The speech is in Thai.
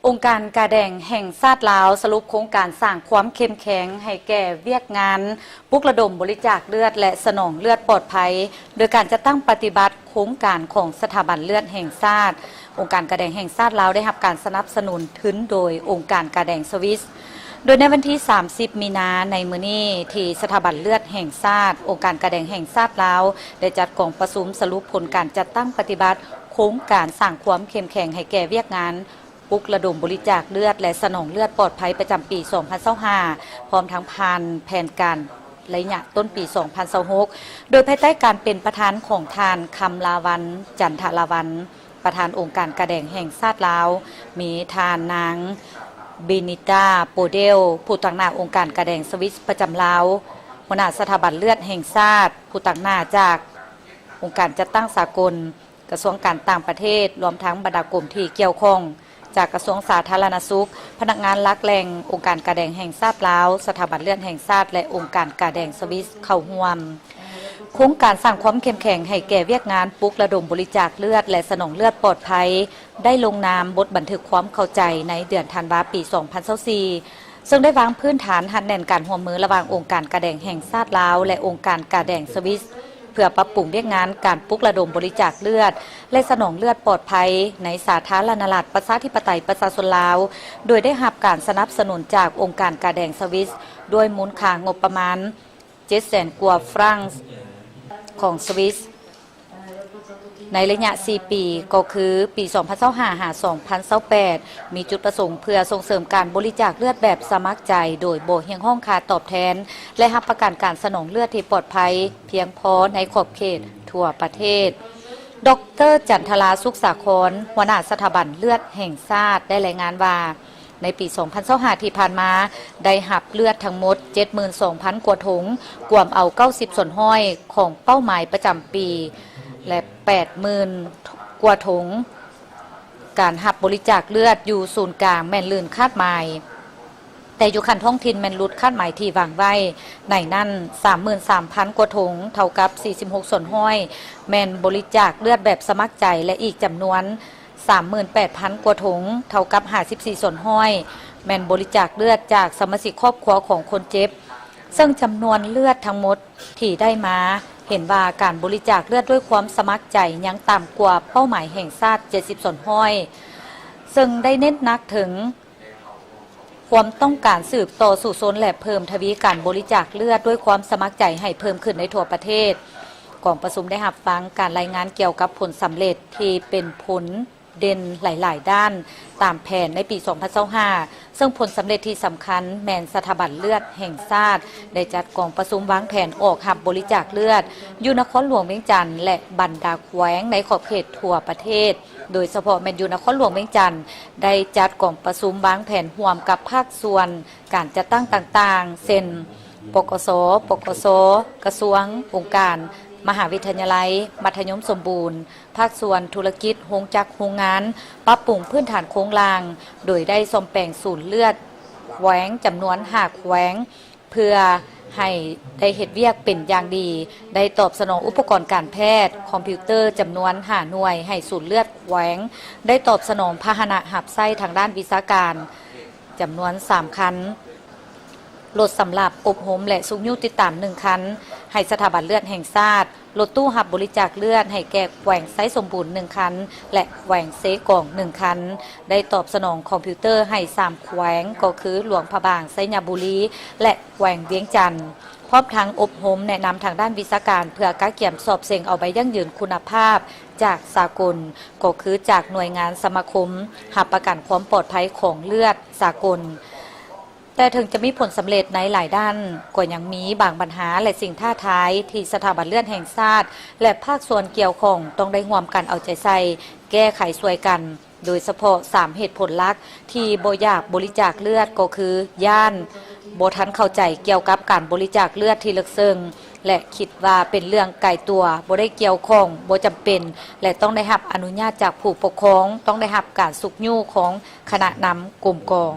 องค์การกาแดงแห่งชาติลาวสรุปโครงการสร้างความเข้มแข็งให้แก่เวียกงานปลุกระดมบริจาคเลือดและสนองเลือดปลอดภัยโดยการจะตั้งปฏิบัติโครงการของสถาบันเลือดแห่งชาติองค์การกาแดงแห่งชาติลาวได้รับการสนับสนุนทุนโดยองค์การกาแดงสวิสโดยในวันที่ 30 มีนาในมื้อนี้ที่สถาบันเลือดแห่งชาติองค์การกาแดงแห่งชาติลาวได้จัดกองประชุมสรุปผลการจัดตั้งปฏิบัติโครงการสร้างความเข้มแข็งให้แก่เวียกงานปลุกระดมบริจาคเลือดและสนองเลือดปลอดภัยประจำปี 2025 พร้อมทั้งแผนการระยะต้นปี 2026 โดยภายใต้การเป็นประธานของทานคำลาวันจันทลาวันประธานองค์การกาแดงแห่งชาติลาวมีทานนางเบนิตาโปเดลผู้ตั้งหน้าองค์การกาแดงสวิสประจำลาวหัวหน้าสถาบันเลือดแห่งชาติผู้ตั้งหน้าจากองค์การจัดตั้งสากลกระทรวงการต่างประเทศรวมทั้งบรรดากลุ่มที่เกี่ยวข้องจากกระทรวงสาธารณสุขพนักงานลักแหล่งองค์การกาแดงแห่งชาติลาวสถาบันเลือดแห่งชาติและองค์การกาแดงสวิสเข้าร่วมโครงการสร้างความเข้มแข็งให้แก่เวียกงานปลุกระดมบริจาคเลือดและสนองเลือดปลอดภัยได้ลงนามบทบันทึกความเข้าใจในเดือนธันวาคมปี 2024ซึ่งได้วางพื้นฐานหันแน่นการร่วมมือระหว่างองค์การกาแดงแห่งชาติลาวและองค์การกาแดงสวิสเพื่อปรับปรุงเวียกงานการปลุกระดมบริจาคเลือดและสนองเลือดปลอดภัยในสาธารณรัฐประชาธิปไตยประชาชนลาวโดยได้รับการสนับสนุนจากองค์การกาแดงสวิสด้วยมูลค่างบประมาณ 700,000 กว่าฟรังของสวิสในระยะ 4 ปีก็คือปี 2025-2028 มีจุดประสงค์เพื่อส่งเสริมการบริจาคเลือดแบบสมัครใจโดยบ่เฮียงห้องค่าตอบแทนและรับประกันการสนองเลือดที่ปลอดภัยเพียงพอในขอบเขตทั่วประเทศดร.จันทราสุขสาครหัวหน้าสถาบันเลือดแห่งชาติได้รายงานว่าในปี 2025 ที่ผ่านมาได้หับเลือดทั้งหมด 72,000 กว่าถุงกวมเอา 90 ส่วนห้อยของเป้าหมายประจำปีและ 80,000 กว่าถุงการหับบริจาคเลือดอยู่ศูนย์กลางแม่นลื่นคาดหมายแต่อยู่คันท้องถิ่นแม่นลุดคาดหมายที่วางไว้ในนั้น 33,000 กว่าถุงเท่ากับ 46 ส่วนห้อยแม่นบริจาคเลือดแบบสมัครใจและอีกจำนวน 38,000 กว่าถุงเท่ากับ 54 ส่วนห้อยแม่นบริจาคเลือดจากสมาชิกครอบครัวของคนเจ็บซึ่งจำนวนเลือดทั้งหมดที่ได้มาเห็นว่าการบริจาคเลือดด้วยความสมัครใจยังต่ำกว่าเป้าหมายแห่งชาติ 70 ส่วนห้อยซึ่งได้เน้นหนักถึงความต้องการสืบต่อสู่ชนและเพิ่มทวีการบริจาคเลือดด้วยความสมัครใจให้เพิ่มขึ้นในทั่วประเทศกองประชุมได้รับฟังการรายงานเกี่ยวกับผลสำเร็จที่เป็นผลเด่นหลายๆด้านตามแผนในปี 2025 ซึ่งผลสำเร็จที่สำคัญแมนสถาบันเลือดแห่งชาติได้จัดกองประชุมวางแผนออกหับบริจาคเลือดอยู่นครหลวงเวียงจันทร์และบรรดาแขวงในขอบเขตทั่วประเทศโดยเฉพาะแมนอยู่นครหลวงเวียงจันทร์ได้จัดกองประชุมวางแผนร่วมกับภาคส่วนการจัดตั้งต่างๆเช่นปกส.กระทรวงองค์การมหาวิทยาลัยมัธยมสมบูรณ์ภาคส่วนธุรกิจโรงจักรโรงงานปรับปรุงพื้นฐานโครงล่างโดยได้ซ่อมแปลงศูนย์เลือดแขวงจำนวน5แขวงเพื่อให้ได้เฮ็ดเวียกเป็นอย่างดีได้ตอบสนองอุปกรณ์การแพทย์คอมพิวเตอร์จำนวน5หน่วยให้ศูนย์เลือดแขวงได้ตอบสนองพาหนะหับไส้ทางด้านวิชาการจำนวน3คันรถสำหรับอบรมและสูงยุติดตาม1คันให้สถาบันเลือดแห่งชาติรถตู้หับบริจาคเลือดให้แก่แขวงไซสมบูรณ์1คันและแขวงเซกอง1คันได้ตอบสนองคอมพิวเตอร์ให้3แขวงก็คือหลวงพระบางไซญบุรีและแขวงเวียงจันทร์พร้อมทั้งอบรมแนะนำทางด้านวิชาการเพื่อการเกี่ยมสอบเสียงเอาใบยั่งยืนคุณภาพจากสากลก็คือจากหน่วยงานสมาคมหับประกันความปลอดภัยของเลือดสากลแต่ถึงจะมีผลสำเร็จในหลายด้านก็ยังมีบางปัญหาและสิ่งท้าทายที่สถาบันเลือดแห่งชาติและภาคส่วนเกี่ยวข้องต้องได้ร่วมกันเอาใจใส่แก้ไขช่วยกันโดยเฉพาะ3เหตุผลหลักที่บ่อยากบริจาคเลือดก็คือย่านบ่ทันเข้าใจเกี่ยวกับการบริจาคเลือดที่ลึกซึ้งและคิดว่าเป็นเรื่องไกลตัวบ่ได้เกี่ยวข้องบ่จำเป็นและต้องได้รับอนุญาตจากผู้ปกครองต้องได้รับการสุกยู่ของคณะนำกรมกอง